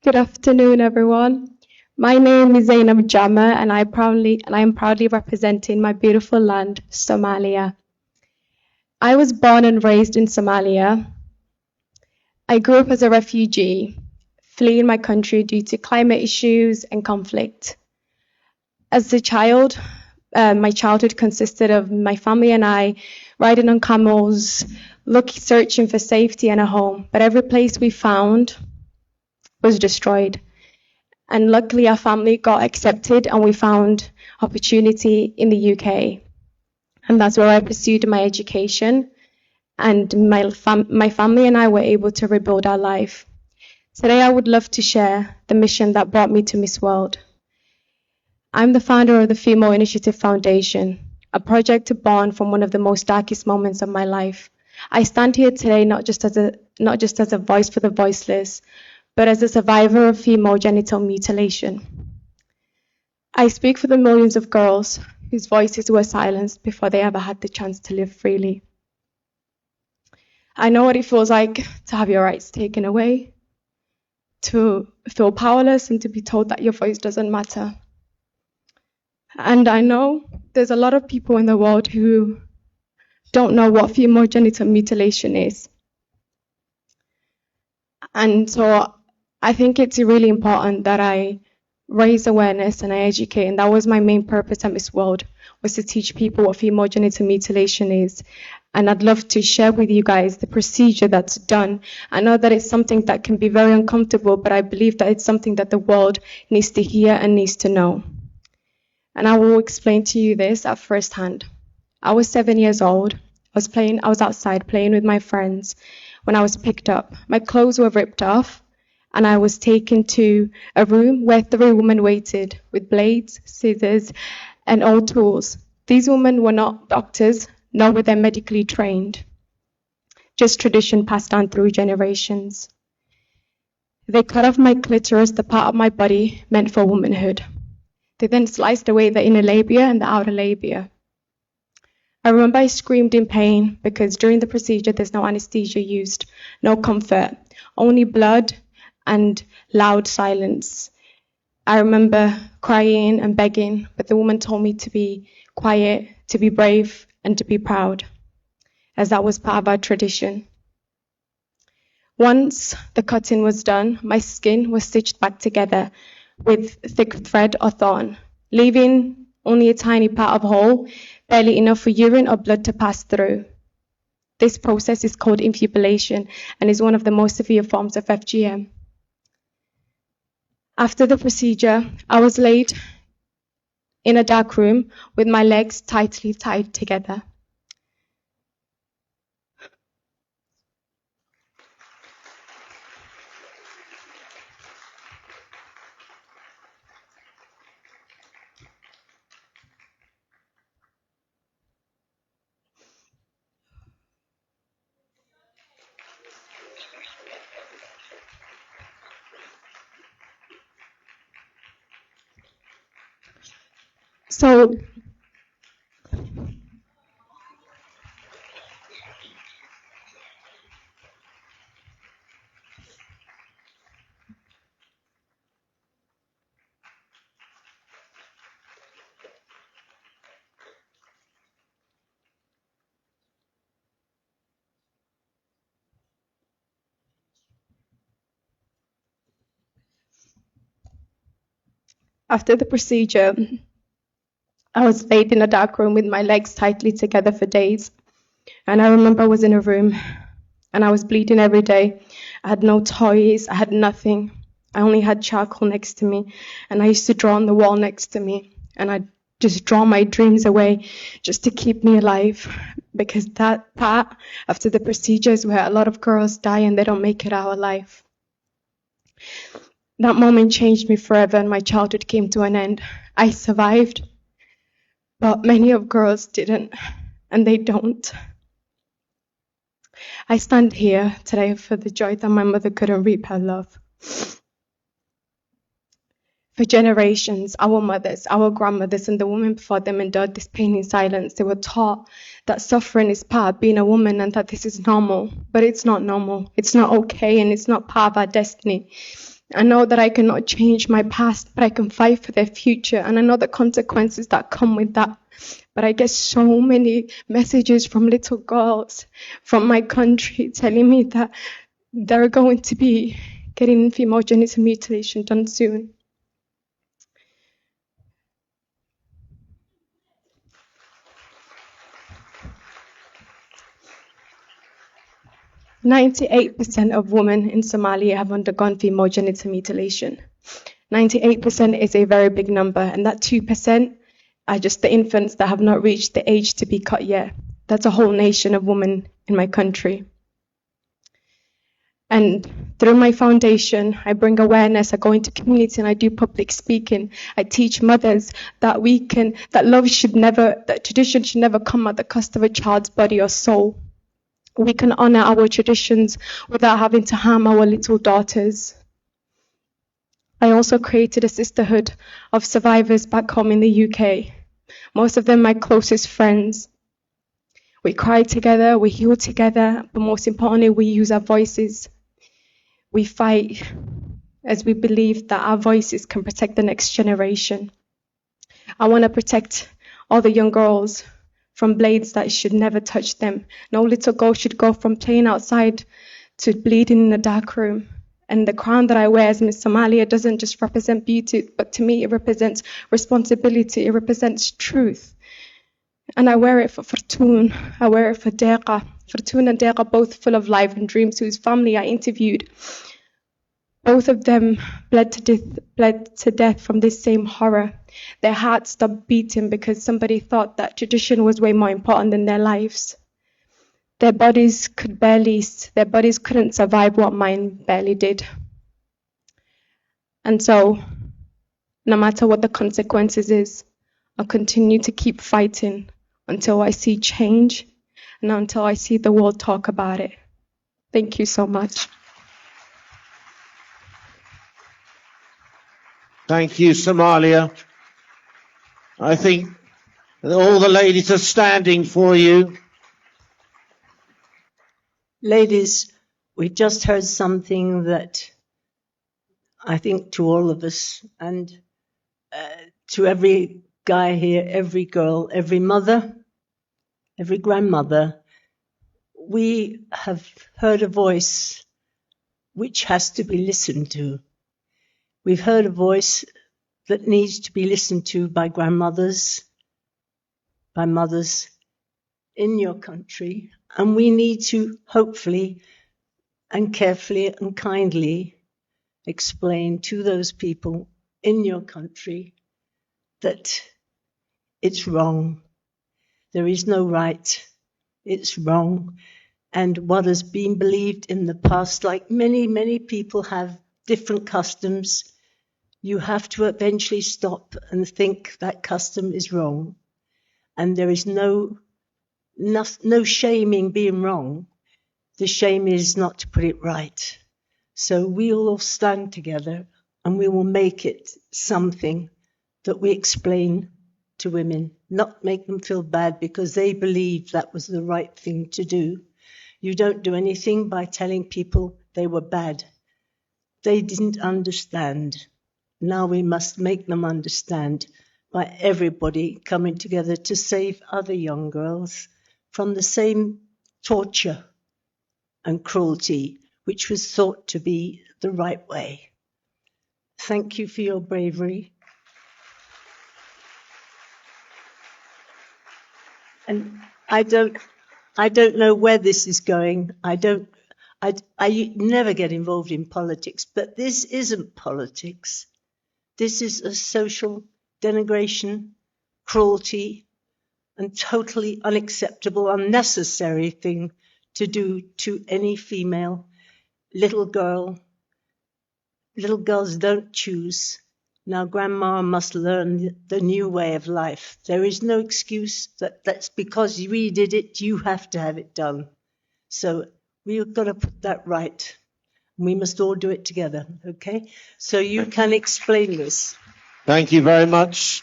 Good afternoon, everyone. My name is Zainab Jama, and I am proudly representing my beautiful land, Somalia. I was born and raised in Somalia. I grew up as a refugee, fleeing my country due to climate issues and conflict. As a child, my childhood consisted of my family and I riding on camels, searching for safety and a home. But every place we found was destroyed. And luckily, our family got accepted and we found opportunity in the UK. And that's where I pursued my education. And my family and I were able to rebuild our life. Today, I would love to share the mission that brought me to Miss World. I'm the founder of the Female Initiative Foundation, a project born from one of the most darkest moments of my life. I stand here today not just as a voice for the voiceless, but as a survivor of female genital mutilation. I speak for the millions of girls whose voices were silenced before they ever had the chance to live freely. I know what it feels like to have your rights taken away, to feel powerless and to be told that your voice doesn't matter. And I know there's a lot of people in the world who don't know what female genital mutilation is. And so I think it's really important that I raise awareness and I educate, and that was my main purpose at Miss World, was to teach people what female genital mutilation is. And I'd love to share with you guys the procedure that's done. I know that it's something that can be very uncomfortable, but I believe that it's something that the world needs to hear and needs to know. And I will explain to you this at first hand. I was 7 years old. I was outside playing with my friends when I was picked up. My clothes were ripped off, and I was taken to a room where 3 women waited with blades, scissors, and all tools. These women were not doctors, nor were they medically trained, just tradition passed down through generations. They cut off my clitoris, the part of my body meant for womanhood. They then sliced away the inner labia and the outer labia. I remember I screamed in pain because during the procedure there's no anesthesia used, no comfort, only blood and loud silence. I remember crying and begging, but the woman told me to be quiet, to be brave, and to be proud, as that was part of our tradition. Once the cutting was done, my skin was stitched back together with thick thread or thorn, leaving only a tiny part of hole, barely enough for urine or blood to pass through. This process is called infibulation and is one of the most severe forms of FGM. After the procedure, I was laid in a dark room with my legs tightly tied together. So after the procedure, I was laid in a dark room with my legs tightly together for days. And I remember I was in a room and I was bleeding every day. I had no toys, I had nothing. I only had charcoal next to me, and I used to draw on the wall next to me, and I'd just draw my dreams away just to keep me alive, because that part after the procedures where a lot of girls die and they don't make it out alive. That moment changed me forever, and my childhood came to an end. I survived, but many of girls didn't, and they don't. I stand here today for the joy that my mother couldn't reap her love. For generations, our mothers, our grandmothers, and the women before them endured this pain in silence. They were taught that suffering is part of being a woman and that this is normal. But it's not normal. It's not okay, and it's not part of our destiny. I know that I cannot change my past, but I can fight for their future. And I know the consequences that come with that. But I get so many messages from little girls from my country telling me that they're going to be getting female genital mutilation done soon. "98% of women in Somalia have undergone female genital mutilation." 98% is a very big number, and that 2% are just the infants that have not reached the age to be cut yet. That's a whole nation of women in my country. And through my foundation, I bring awareness. I go into community and I do public speaking. I teach mothers that that tradition should never come at the cost of a child's body or soul. We can honor our traditions without having to harm our little daughters. I also created a sisterhood of survivors back home in the UK. Most of them my closest friends. We cry together, we heal together, but most importantly, we use our voices. We fight as we believe that our voices can protect the next generation. I want to protect all the young girls from blades that should never touch them. No little girl should go from playing outside to bleeding in a dark room. And the crown that I wear as Miss Somalia doesn't just represent beauty, but to me it represents responsibility, it represents truth. And I wear it for Fortune, I wear it for Deqa. Fortune and Deqa, both full of life and dreams, whose family I interviewed. Both of them bled to death from this same horror. Their hearts stopped beating because somebody thought that tradition was way more important than their lives. Their bodies couldn't survive what mine barely did. And so, no matter what the consequences is, I'll continue to keep fighting until I see change and until I see the world talk about it. Thank you so much. Thank you, Somalia. I think that all the ladies are standing for you. Ladies, we just heard something that I think to all of us and to every guy here, every girl, every mother, every grandmother, we have heard a voice which has to be listened to. We've heard a voice that needs to be listened to by grandmothers, by mothers in your country, and we need to hopefully and carefully and kindly explain to those people in your country that it's wrong. There is no right. It's wrong. And what has been believed in the past, like many, many people have different customs, you have to eventually stop and think that custom is wrong. And there is no shame in being wrong. The shame is not to put it right. So we will all stand together and we will make it something that we explain to women, not make them feel bad because they believe that was the right thing to do. You don't do anything by telling people they were bad. They didn't understand. Now we must make them understand by everybody coming together to save other young girls from the same torture and cruelty which was thought to be the right way. Thank you for your bravery. And I don't know where this is going. I never get involved in politics, but this isn't politics. This is a social denigration, cruelty, and totally unacceptable, unnecessary thing to do to any female, little girl. Little girls don't choose. Now grandma must learn the new way of life. There is no excuse that's because we did it, you have to have it done. So we've got to put that right. We must all do it together, okay? So you can explain this. Thank you very much.